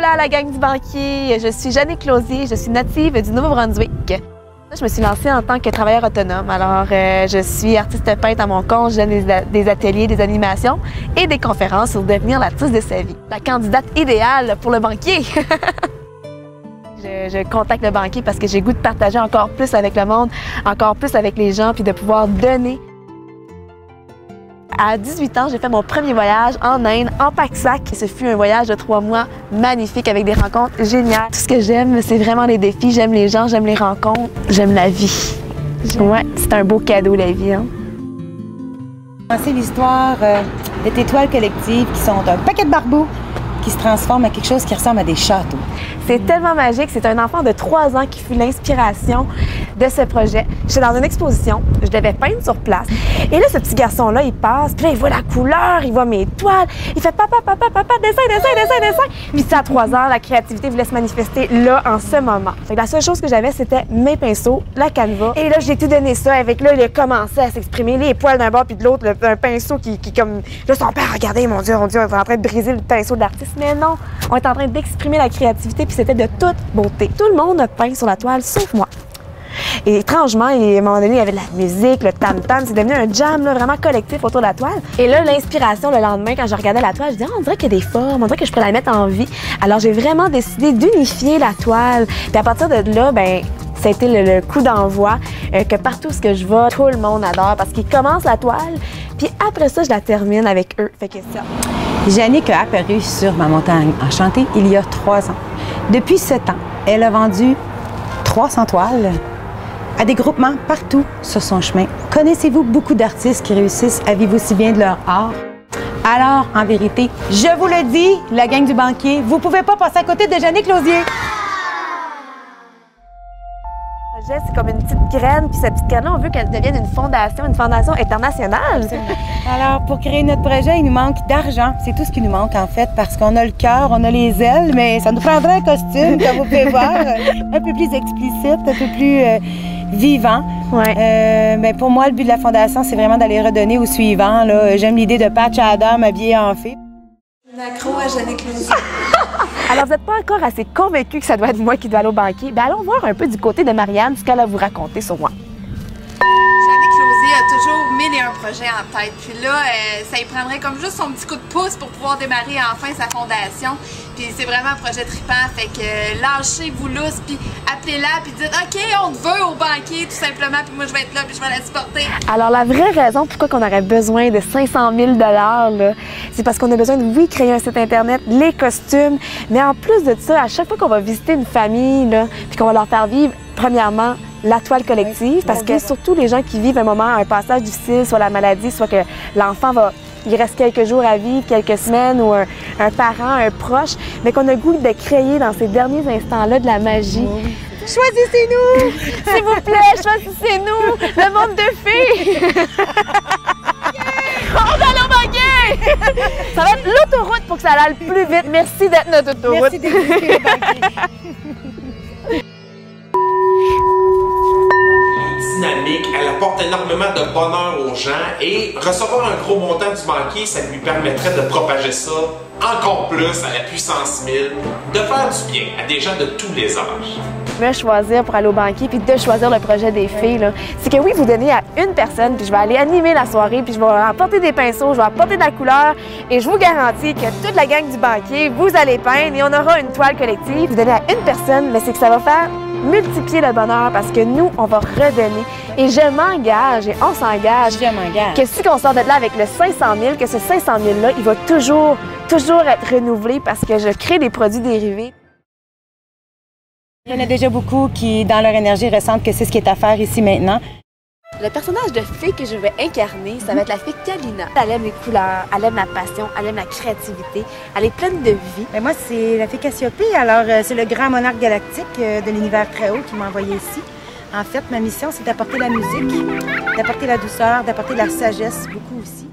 Hola la gang du banquier, je suis Jannick Lausier, je suis native du Nouveau-Brunswick. Je me suis lancée en tant que travailleur autonome. Alors, je suis artiste peintre à mon compte, je donne des ateliers, des animations et des conférences sur devenir l'artiste de sa vie. La candidate idéale pour le banquier. Je contacte le banquier parce que j'ai goût de partager encore plus avec le monde, encore plus avec les gens, puis de pouvoir donner. À 18 ans, j'ai fait mon premier voyage en Inde, en pack-sac. Ce fut un voyage de 3 mois magnifique avec des rencontres géniales. Tout ce que j'aime, c'est vraiment les défis. J'aime les gens, j'aime les rencontres, j'aime la vie. Ouais, c'est un beau cadeau, la vie. Hein? C'est l'histoire des étoiles collectives qui sont un paquet de barbous qui se transforment à quelque chose qui ressemble à des châteaux. C'est tellement magique. C'est un enfant de 3 ans qui fut l'inspiration de ce projet. J'étais dans une exposition, je devais peindre sur place. Et là, ce petit garçon-là, il passe, puis là, il voit la couleur, il voit mes toiles. Il fait papa, papa, papa, dessin, dessin, dessin, dessin. Puis à 3 ans, la créativité voulait se manifester là, en ce moment. Fait que la seule chose que j'avais, c'était mes pinceaux, la canevas. Et là, j'ai tout donné ça. Avec là, il a commencé à s'exprimer, les poils d'un bord puis de l'autre, un pinceau qui comme... Là, son père, regardez, mon Dieu, on est en train de briser le pinceau de l'artiste. Mais non, on est en train d'exprimer la créativité, puis c'était de toute beauté. Tout le monde a peint sur la toile, sauf moi. Et étrangement, à un moment donné, il y avait de la musique, le tam-tam, c'est devenu un jam là, vraiment collectif autour de la toile. Et là, l'inspiration, le lendemain, quand je regardais la toile, je disais, on dirait qu'il y a des formes, on dirait que je pourrais la mettre en vie. Alors, j'ai vraiment décidé d'unifier la toile. Puis à partir de là, ben ça a été le coup d'envoi que partout où je vais, tout le monde adore parce qu'ils commencent la toile, puis après ça, je la termine avec eux. Fait que ça. Jannick a apparu sur ma montagne enchantée il y a 3 ans. Depuis ce temps, elle a vendu 300 toiles à des groupements partout sur son chemin. Connaissez-vous beaucoup d'artistes qui réussissent à vivre aussi bien de leur art? Alors, en vérité, je vous le dis, la gang du banquier, vous pouvez pas passer à côté de Jannick Lausier. C'est comme une petite graine, puis cette petite graine-là, on veut qu'elle devienne une fondation internationale. Alors, pour créer notre projet, il nous manque d'argent. C'est tout ce qui nous manque, en fait, parce qu'on a le cœur, on a les ailes, mais ça nous prendrait un costume, comme vous pouvez voir, un peu plus explicite, un peu plus vivant. Ouais. Mais pour moi, le but de la fondation, c'est vraiment d'aller redonner aux suivants. J'aime l'idée de Patch Adam habillé en fée. Une accro à Jannick Lausier. Alors, vous n'êtes pas encore assez convaincu que ça doit être moi qui dois aller au banquier? Bien, allons voir un peu du côté de Marianne ce qu'elle a à vous raconter sur moi. Jannick Lausier a toujours 1001 projets en tête. Puis là, ça y prendrait comme juste son petit coup de pouce pour pouvoir démarrer enfin sa fondation. Puis c'est vraiment un projet trippant. Fait que lâchez-vous lousse, puis appelez-la, puis dites « OK, on te veut au banquier, tout simplement, puis moi je vais être là, puis je vais la supporter. » Alors, la vraie raison pourquoi on aurait besoin de 500 000 là, c'est parce qu'on a besoin de, oui, créer un site Internet, les costumes, mais en plus de ça, à chaque fois qu'on va visiter une famille, là, puis qu'on va leur faire vivre, premièrement, la toile collective, parce que surtout les gens qui vivent un passage difficile, soit la maladie, soit que l'enfant il reste quelques jours à vivre, quelques semaines, ou un parent, un proche, mais qu'on a le goût de créer dans ces derniers instants-là de la magie. Oui. Choisissez-nous! S'il vous plaît, choisissez-nous! Le monde de fées! On va aller au banquier! Ça va être l'autoroute pour que ça aille plus vite. Merci d'être notre autoroute. Merci d'exister au banquier. Dynamique, elle apporte énormément de bonheur aux gens et recevoir un gros montant du banquier, ça lui permettrait de propager ça encore plus à la puissance 1000, de faire du bien à des gens de tous les âges. Me choisir pour aller au banquier puis de choisir le projet des filles, c'est que oui, vous donnez à une personne puis je vais aller animer la soirée puis je vais apporter des pinceaux, je vais apporter de la couleur et je vous garantis que toute la gang du banquier, vous allez peindre et on aura une toile collective. Vous donnez à une personne, mais c'est que ça va faire multiplier le bonheur parce que nous, on va redonner. Et je m'engage et on s'engage que si on sort de là avec le 500 000, que ce 500 000-là, il va toujours être renouvelé parce que je crée des produits dérivés. Il y en a déjà beaucoup qui, dans leur énergie, ressentent que c'est ce qui est à faire ici maintenant. Le personnage de fée que je vais incarner, ça va être la fée Kalina. Elle aime les couleurs, elle aime la passion, elle aime la créativité, elle est pleine de vie. Ben moi, c'est la fée Cassiopée. Alors, c'est le grand monarque galactique de l'univers très haut qui m'a envoyé ici. En fait, ma mission, c'est d'apporter la musique, d'apporter la douceur, d'apporter la sagesse, beaucoup aussi.